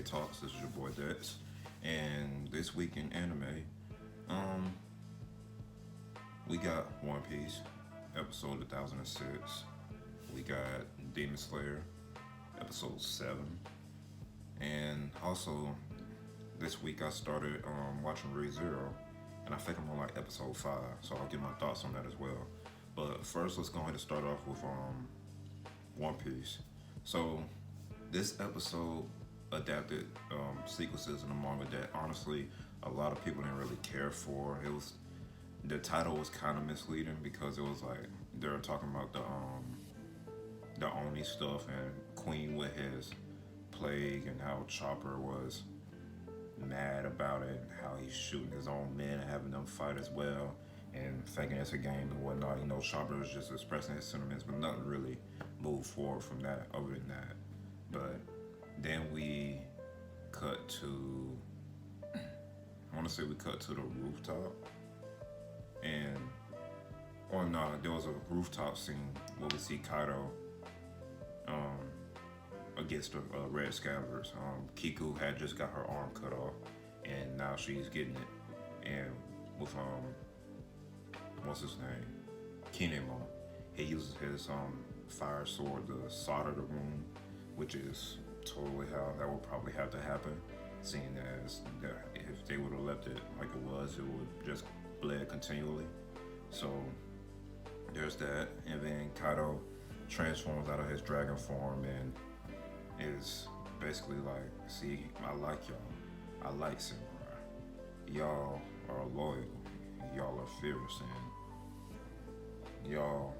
Talks. This is your boy Dex, and this week in anime, um, we got One Piece, episode 1006. We got Demon Slayer, episode 7, and also this week I started watching ReZero, and I think I'm on like episode 5, so I'll give my thoughts on that as well. But first, let's go ahead and start off with One Piece. So this episode adapted sequences in the manga that honestly a lot of people didn't really care for. It was the title was kind of misleading because it was like they were talking about the Oni stuff and Queen with his plague and how Chopper was mad about it and how he's shooting his own men and having them fight as well and thinking it's a game and whatnot. You know, Chopper was just expressing his sentiments, but nothing really moved forward from that other than that. But then we cut to, I want to say we cut to the rooftop, and or no, there was a rooftop scene where we see Kaido against the Red Scabbards. Kiku had just got her arm cut off, and now she's getting it. And with what's his name, Kinemon, he uses his fire sword to solder the wound, which is totally how that would probably have to happen, seeing as that if they would have left it like it was, it would just bled continually. So there's that, and then Kaido transforms out of his dragon form and is basically like, see, I like y'all, I like samurai, y'all are loyal, y'all are fierce, and y'all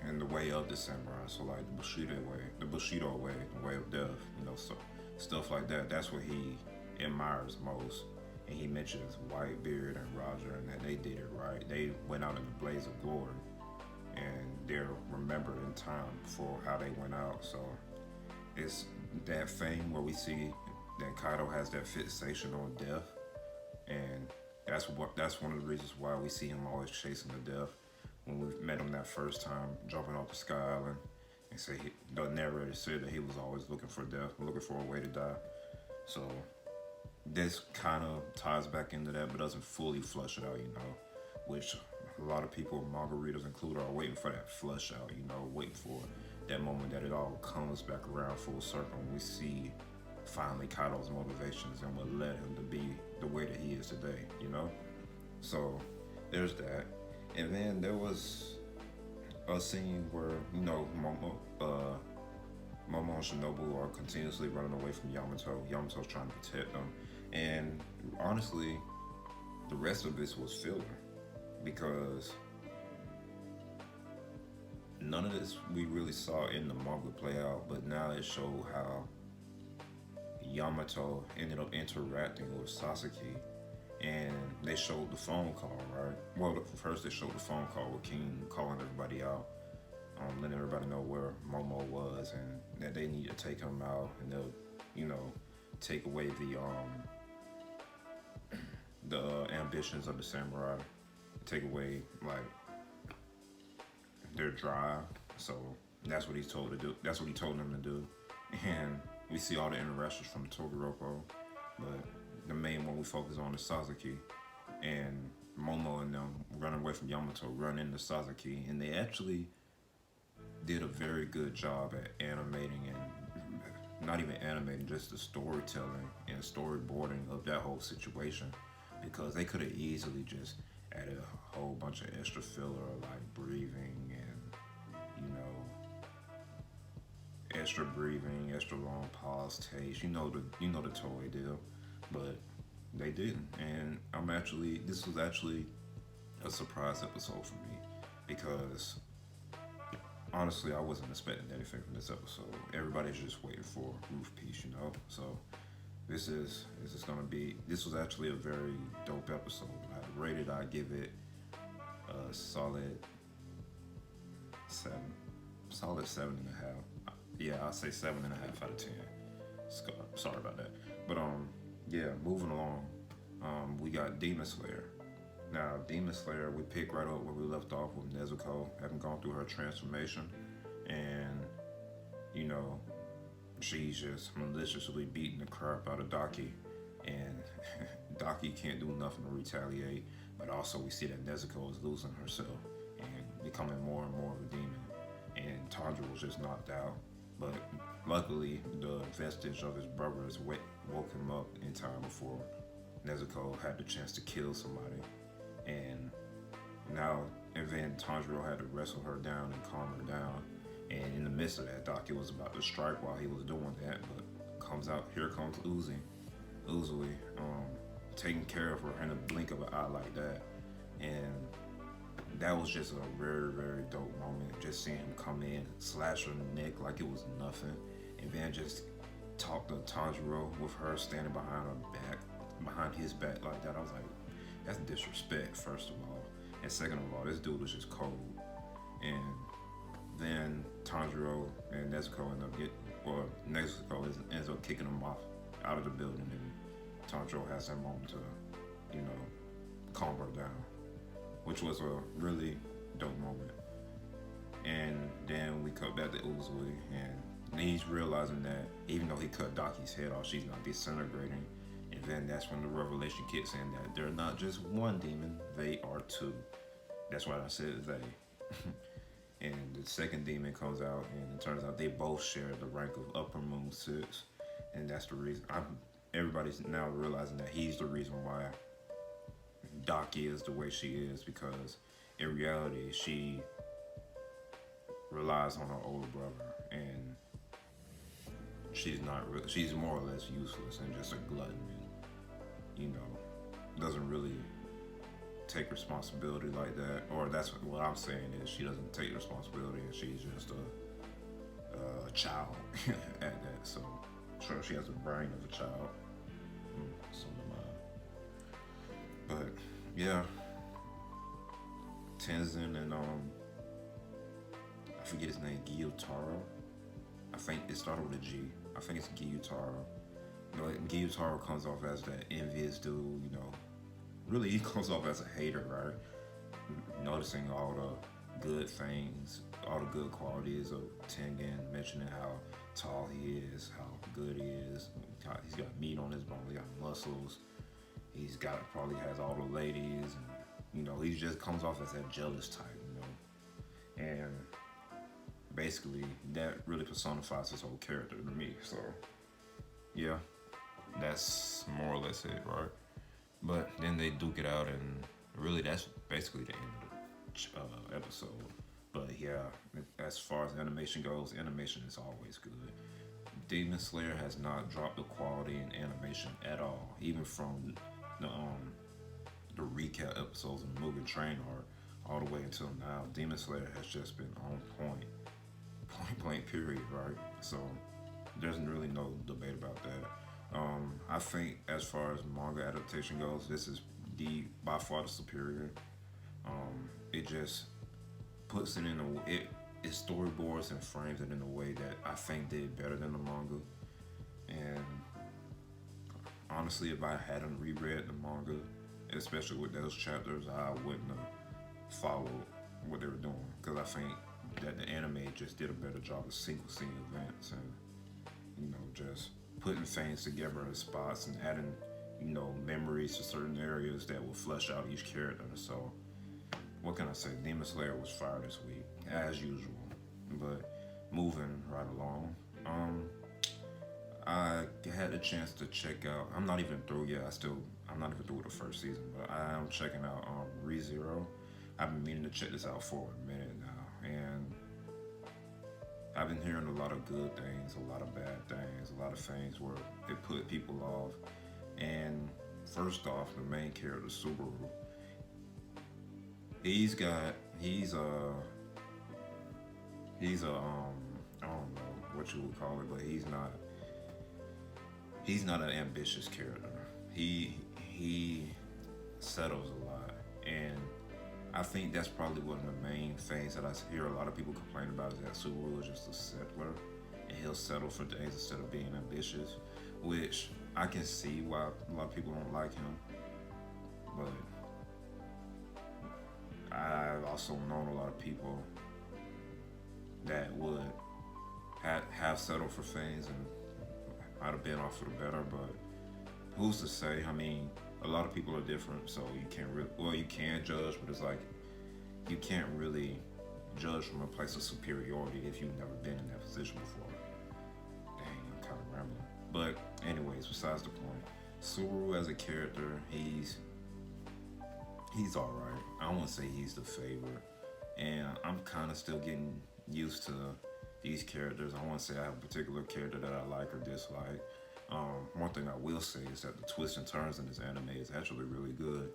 in the way of the samurai. So like the Bushido way, the way of death, you know, so stuff like that. That's what he admires most. And he mentions Whitebeard and Roger and that they did it right. They went out in the blaze of glory, and they're remembered in time for how they went out. So it's that thing where we see that Kaido has that fixation on death, and that's one of the reasons why we see him always chasing the death. When we met him that first time, jumping off the Sky Island, and the narrator said that he was always looking for death, looking for a way to die. So this kind of ties back into that, but doesn't fully flush it out, you know, which a lot of people, manga readers included, are waiting for that flush out, you know, waiting for that moment that it all comes back around full circle, and we see finally Kaido's motivations and what led him to be the way that he is today, you know. So there's that. And then there was a scene where, you know, Momo and Shinobu are continuously running away from Yamato. Yamato's trying to protect them. And honestly, the rest of this was filler because none of this we really saw in the manga play out, but now it showed how Yamato ended up interacting with Sasaki, and they showed the phone call, right? Well, first they showed the phone call with King calling everybody out, letting everybody know where Momo was and that they need to take him out, and they'll, you know, take away the ambitions of the samurai, take away like their drive. So that's what he's told to do. That's what he told them to do, and we see all the interactions from Togoropo, but the main one we focus on is Sasaki, and Momo and them running away from Yamato run into Sasaki, and they actually did a very good job at animating, and not even animating, just the storytelling and storyboarding of that whole situation, because they could have easily just added a whole bunch of extra filler like breathing and, you know, extra breathing, extra long pause takes, you know the Toei deal, but they didn't. And this was actually a surprise episode for me because honestly I wasn't expecting anything from this episode. Everybody's just waiting for Roof Piece, you know. So this was actually a very dope episode. I give it a solid 7, solid 7.5. Yeah, I'll say 7.5 out of 10. Sorry about that. But yeah, moving along. We got Demon Slayer. Now, Demon Slayer, we pick right up where we left off with Nezuko having gone through her transformation, and you know, she's just maliciously beating the crap out of Daki, and Daki can't do nothing to retaliate. But also, we see that Nezuko is losing herself and becoming more and more of a demon, and Tanjiro was just knocked out. But luckily, the vestige of his brothers woke him up in time before Nezuko had the chance to kill somebody, and then Tanjiro had to wrestle her down and calm her down. And in the midst of that, Daki was about to strike while he was doing that, but here comes Uzui, taking care of her in a blink of an eye like that. And that was just a very, very dope moment. Just seeing him come in, slash her neck like it was nothing, and then just talk to Tanjiro with her standing behind his back like that. I was like, that's disrespect, first of all. And second of all, this dude was just cold. And then Tanjiro and Nezuko ends up kicking him off out of the building, and Tanjiro has that moment to, calm her down, which was a really dope moment. And then we cut back to Uzui, and he's realizing that even though he cut Daki's head off, she's not disintegrating. And then that's when the revelation kicks in that they're not just one demon, they are two. That's why I said they. And the second demon comes out, and it turns out they both share the rank of Upper Moon 6. And that's the reason. Everybody's now realizing that he's the reason why Daki is the way she is, because in reality, she relies on her older brother, and she's more or less useless and just a glutton, and, doesn't really take responsibility like that. Or that's what I'm saying is she doesn't take responsibility, and she's just a child at that. So sure, she has the brain of a child. But yeah, Tenzin and I forget his name, Gyutaro. I think it started with a G. I think it's Gyutaro. Gyutaro comes off as that envious dude, Really, he comes off as a hater, right? Noticing all the good things, all the good qualities of Tengen, mentioning how tall he is, how good he is. He's got meat on his bone, he got muscles. Probably has all the ladies, and, he just comes off as that jealous type, And basically, that really personifies his whole character to me. So, yeah, that's more or less it, right? But then they duke it out, and really that's basically the end of the episode. But yeah, as far as animation goes, animation is always good. Demon Slayer has not dropped the quality in animation at all, even from the recap episodes in Mugen Train Art all the way until now. Demon Slayer has just been on point blank period, right? So there's really no debate about that. I think as far as manga adaptation goes, this is by far the superior. It just puts it it storyboards and frames it in a way that I think did better than the manga. And honestly, if I hadn't reread the manga, especially with those chapters, I wouldn't have followed what they were doing, because I think that the anime just did a better job of sequencing events and just putting things together in spots and adding memories to certain areas that will flesh out each character. So what can I say? Demon Slayer was fire this week, as usual. But moving right along, I had a chance to check out. I'm not even through yet. I'm not even through with the first season, but I am checking out ReZero. I've been meaning to check this out for a minute now, and I've been hearing a lot of good things, a lot of bad things, a lot of things where it put people off. And first off, the main character, Subaru, he's a I don't know what you would call it, but he's not an ambitious character. He settles a lot, and I think that's probably one of the main things that I hear a lot of people complain about, is that Subaru is just a settler, and he'll settle for things instead of being ambitious, which I can see why a lot of people don't like him. But I've also known a lot of people that would had have settled for things and might have been off for the better, but who's to say? I mean, a lot of people are different, so you can't really, well, you can judge, but it's like you can't really judge from a place of superiority if you've never been in that position before. Dang, I'm kind of rambling. But anyways, besides the point, Subaru as a character, he's all right. I won't say he's the favorite, and I'm kind of still getting used to these characters. I won't say I have a particular character that I like or dislike. One thing I will say is that the twists and turns in this anime is actually really good.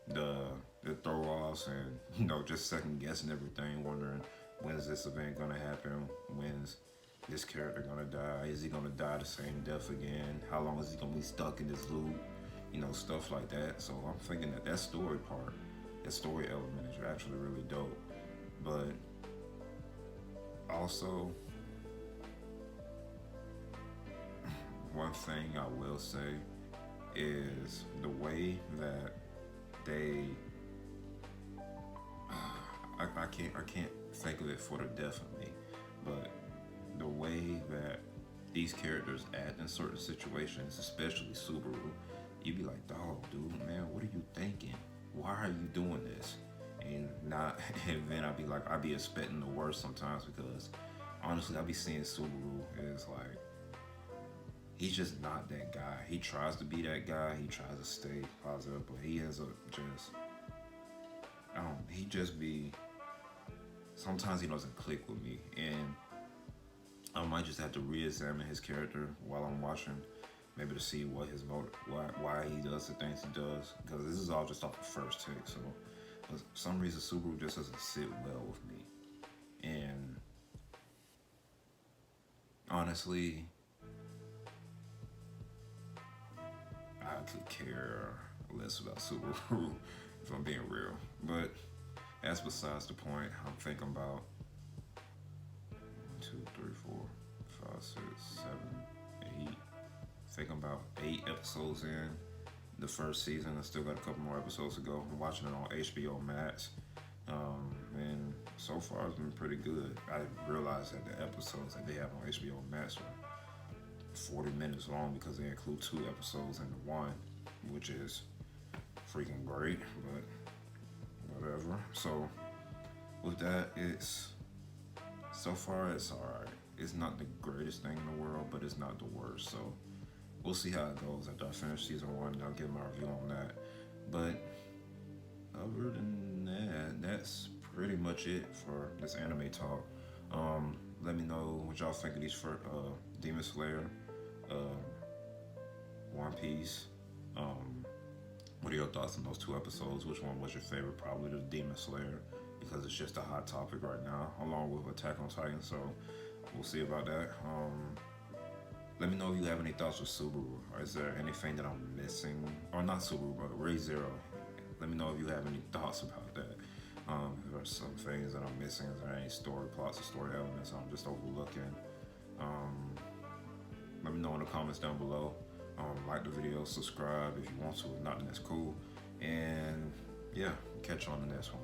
The throw offs and just second guessing everything, wondering when's this event gonna happen, when's this character gonna die, is he gonna die the same death again, how long is he gonna be stuck in this loop, stuff like that. So I'm thinking that story part, that story element is actually really dope. But also, one thing I will say is the way that they I can't think of it for the death of me, but the way that these characters act in certain situations, especially Subaru, you be like, dog, dude, man, what are you thinking? Why are you doing this? And then I'd be expecting the worst sometimes, because honestly, I be seeing Subaru as like, he's just not that guy. He tries to be that guy. He tries to stay positive, but he has he just be, sometimes he doesn't click with me. And I might just have to re-examine his character while I'm watching, maybe to see what his motive, why he does the things he does, because this is all just off the first take. So for some reason, Subaru just doesn't sit well with me. And honestly, I could care less about Subaru if I'm being real. But that's besides the point. I'm thinking about 1, 2, 3, 4, 5, 6, 7, 8. Thinking about 8 episodes in the first season. I still got a couple more episodes to go. I'm watching it on HBO Max. And so far it's been pretty good. I realized that the episodes that they have on HBO Max are 40 minutes long because they include 2 episodes into one, which is freaking great, but whatever. So with that, so far it's alright. It's not the greatest thing in the world, but it's not the worst. So we'll see how it goes after I finish season 1, and I'll give my review on that. But other than that, that's pretty much it for this anime talk. Let me know what y'all think of these for Demon Slayer, One Piece. What are your thoughts on those 2 episodes? Which one was your favorite? Probably the Demon Slayer, because it's just a hot topic right now, along with Attack on Titan. So we'll see about that. Let me know if you have any thoughts with Subaru, or is there anything that I'm missing, or not Subaru, but ReZero. Let me know if you have any thoughts about that. If there are some things that I'm missing, is there any story plots or story elements I'm just overlooking? Let me know in the comments down below. Like the video, subscribe if you want to. If not, then that's cool. And yeah, catch you on the next one.